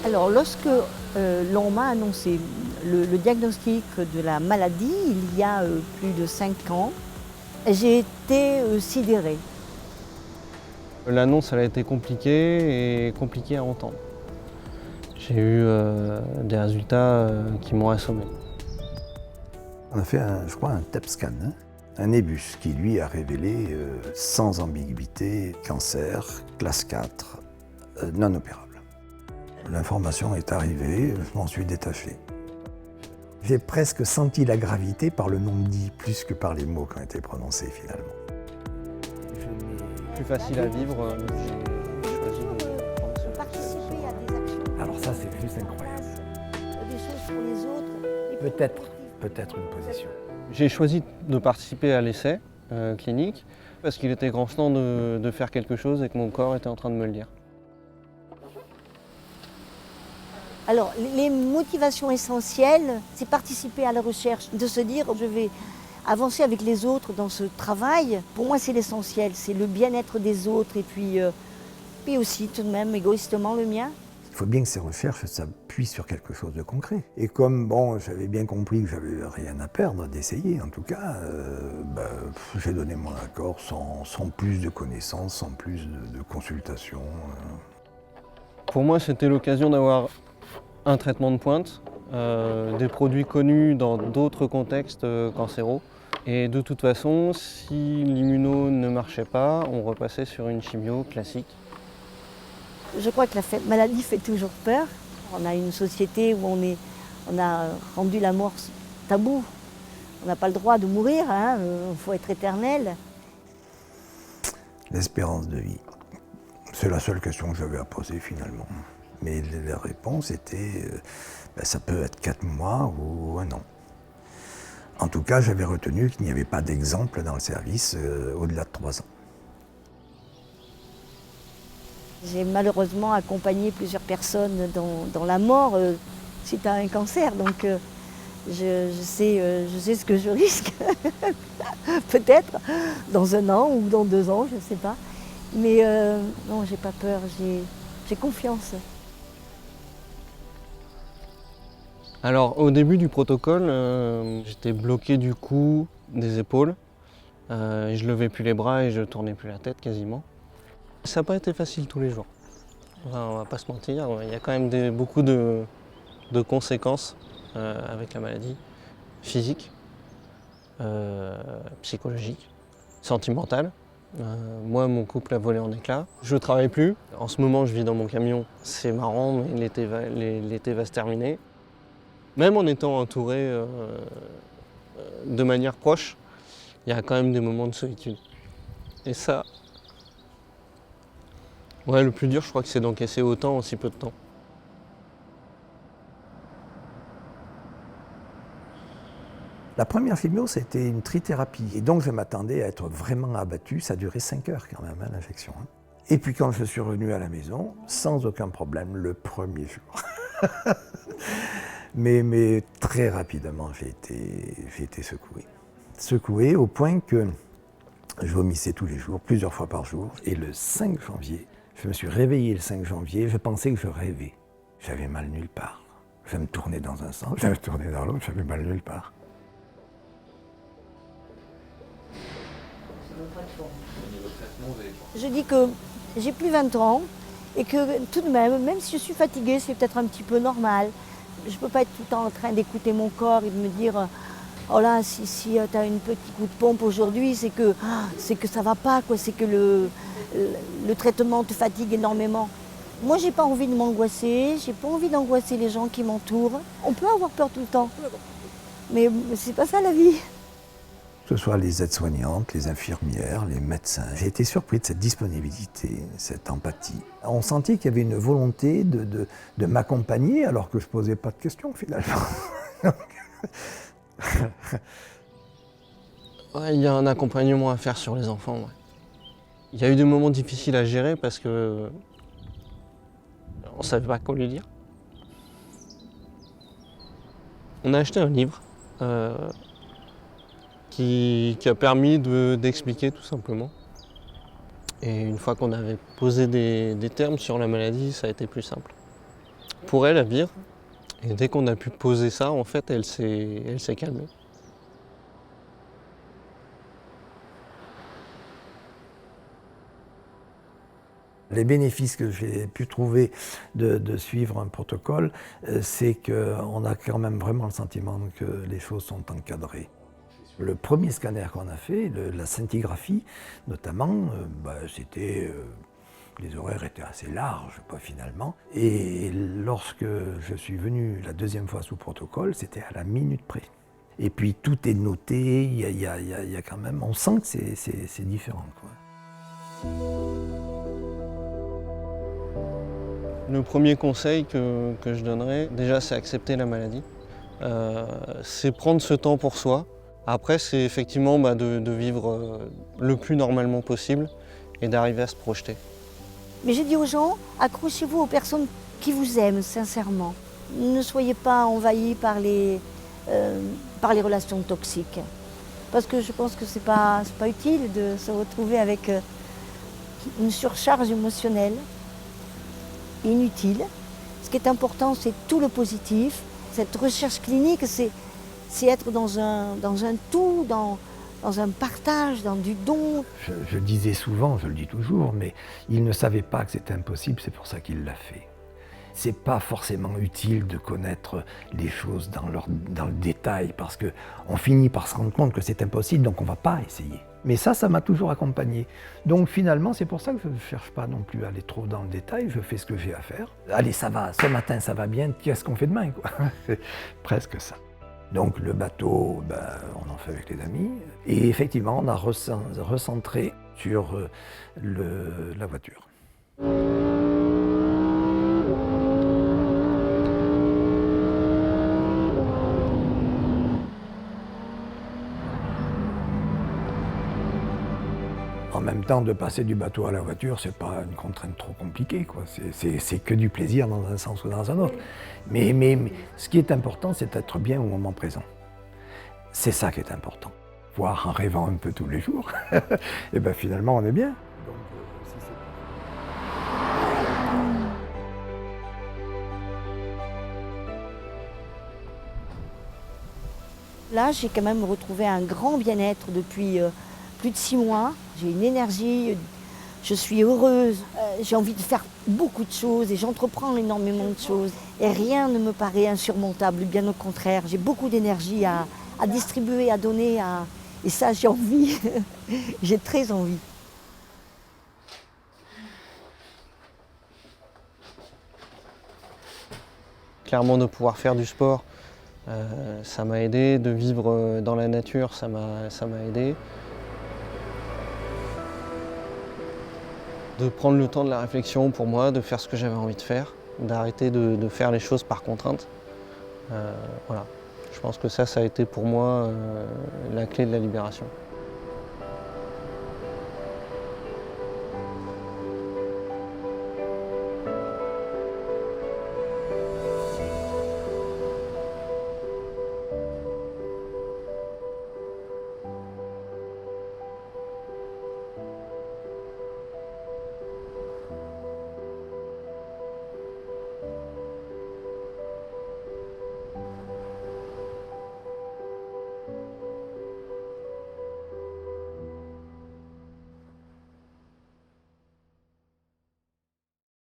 Alors, lorsque l'on m'a annoncé le diagnostic de la maladie, il y a plus de 5 ans, j'ai été sidérée. L'annonce, elle a été compliquée et compliquée à entendre. J'ai eu des résultats qui m'ont assommé. On a fait, je crois, un TEP scan, hein, un EBUS, qui lui a révélé sans ambiguïté cancer, classe 4, non opérable. L'information est arrivée, je m'en suis détaché. J'ai presque senti la gravité par le non-dit plus que par les mots qui ont été prononcés finalement. Plus facile à vivre, j'ai choisi de prendre ce Participer à des actions, Alors ça, c'est juste incroyable. des choses pour les autres. Peut-être une position. J'ai choisi de participer à l'essai clinique parce qu'il était grand temps de faire quelque chose et que mon corps était en train de me le dire. Alors, les motivations essentielles, c'est participer à la recherche, de se dire je vais avancer avec les autres dans ce travail. Pour moi, c'est l'essentiel, c'est le bien-être des autres et puis aussi tout de même égoïstement le mien. Il faut bien que ces recherches s'appuient sur quelque chose de concret. Et comme bon, j'avais bien compris que j'avais rien à perdre d'essayer, en tout cas, j'ai donné mon accord sans plus de connaissances, sans plus de consultations. Pour moi, c'était l'occasion d'avoir un traitement de pointe, des produits connus dans d'autres contextes cancéraux. Et de toute façon, si l'immuno ne marchait pas, on repassait sur une chimio classique. Je crois que la maladie fait toujours peur. On a une société où on a rendu la mort tabou. On n'a pas le droit de mourir, il faut être éternel. L'espérance de vie, c'est la seule question que j'avais à poser finalement. Mais la réponse était, ça peut être 4 mois ou 1 an. En tout cas, j'avais retenu qu'il n'y avait pas d'exemple dans le service au-delà de 3 ans. J'ai malheureusement accompagné plusieurs personnes dans la mort suite à un cancer, donc je sais ce que je risque, peut-être dans 1 an ou dans 2 ans, je ne sais pas. Mais non, j'ai pas peur, j'ai confiance. Alors au début du protocole, j'étais bloqué du cou, des épaules. Je levais plus les bras et je tournais plus la tête quasiment. Ça n'a pas été facile tous les jours. Enfin, on va pas se mentir, il y a quand même beaucoup de conséquences avec la maladie, physiques, psychologiques, sentimentales. Moi, mon couple a volé en éclats. Je ne travaille plus. En ce moment, je vis dans mon camion. C'est marrant, mais l'été va se terminer. Même en étant entouré de manière proche, il y a quand même des moments de solitude. Et ça, ouais, le plus dur, je crois que c'est d'encaisser autant en si peu de temps. La première chimio, c'était une trithérapie. Et donc, je m'attendais à être vraiment abattu. Ça a duré 5 heures quand même, l'injection. Et puis, quand je suis revenu à la maison, sans aucun problème, le premier jour. Mais très rapidement, j'ai été secoué. Secoué au point que je vomissais tous les jours, plusieurs fois par jour. Et le 5 janvier, je me suis réveillé le 5 janvier, je pensais que je rêvais. J'avais mal nulle part. Je me tournais dans un sens, je me tournais dans l'autre, j'avais mal nulle part. Je dis que j'ai plus 20 ans et que tout de même si je suis fatiguée, c'est peut-être un petit peu normal. Je ne peux pas être tout le temps en train d'écouter mon corps et de me dire oh là, si tu as un petit coup de pompe aujourd'hui, c'est que ça ne va pas, quoi. C'est que le traitement te fatigue énormément. Moi, j'ai pas envie de m'angoisser, j'ai pas envie d'angoisser les gens qui m'entourent. On peut avoir peur tout le temps, mais c'est pas ça la vie. Que ce soit les aides-soignantes, les infirmières, les médecins. J'ai été surpris de cette disponibilité, cette empathie. On sentait qu'il y avait une volonté de m'accompagner alors que je ne posais pas de questions finalement. Ouais, il y a un accompagnement à faire sur les enfants. Ouais. Il y a eu des moments difficiles à gérer parce que on ne savait pas quoi lui dire. On a acheté un livre qui a permis d'expliquer tout simplement. Et une fois qu'on avait posé des termes sur la maladie, ça a été plus simple. pour elle à vivre. Et dès qu'on a pu poser ça, en fait, elle s'est calmée. Les bénéfices que j'ai pu trouver de suivre un protocole, c'est qu'on a quand même vraiment le sentiment que les choses sont encadrées. Le premier scanner qu'on a fait, la scintigraphie notamment, les horaires étaient assez larges, pas finalement. Et lorsque je suis venu la deuxième fois sous protocole, c'était à la minute près. Et puis tout est noté, il y a quand même, on sent que c'est différent, quoi. Le premier conseil que je donnerais, déjà, c'est accepter la maladie. C'est prendre ce temps pour soi. Après, c'est effectivement de vivre le plus normalement possible et d'arriver à se projeter. Mais j'ai dit aux gens, accrochez-vous aux personnes qui vous aiment sincèrement. Ne soyez pas envahis par les relations toxiques. Parce que je pense que c'est pas utile de se retrouver avec une surcharge émotionnelle inutile. Ce qui est important, c'est tout le positif. Cette recherche clinique, c'est être dans un tout, dans un partage, dans du don. Je disais souvent, je le dis toujours, mais il ne savait pas que c'était impossible, c'est pour ça qu'il l'a fait. C'est pas forcément utile de connaître les choses dans le détail, parce qu'on finit par se rendre compte que c'est impossible, donc on ne va pas essayer. Mais ça m'a toujours accompagné. Donc finalement, c'est pour ça que je ne cherche pas non plus à aller trop dans le détail, je fais ce que j'ai à faire. Allez, ça va, ce matin ça va bien, qu'est-ce qu'on fait demain, quoi. C'est presque ça. Donc le bateau, on en fait avec les amis. Et effectivement, on a recentré sur la voiture. En même temps, de passer du bateau à la voiture, c'est pas une contrainte trop compliquée, quoi. C'est que du plaisir dans un sens ou dans un autre. Mais ce qui est important, c'est d'être bien au moment présent. C'est ça qui est important. Voir en rêvant un peu tous les jours, et bien finalement on est bien. Là, j'ai quand même retrouvé un grand bien-être depuis plus de 6 mois. J'ai une énergie, je suis heureuse, j'ai envie de faire beaucoup de choses et j'entreprends énormément de choses. Et rien ne me paraît insurmontable, bien au contraire. J'ai beaucoup d'énergie à distribuer, à donner, et ça j'ai envie, j'ai très envie. Clairement, de pouvoir faire du sport, ça m'a aidé. De vivre dans la nature, ça m'a aidé. De prendre le temps de la réflexion pour moi, de faire ce que j'avais envie de faire, d'arrêter de faire les choses par contrainte. Voilà. Je pense que ça a été pour moi la clé de la libération.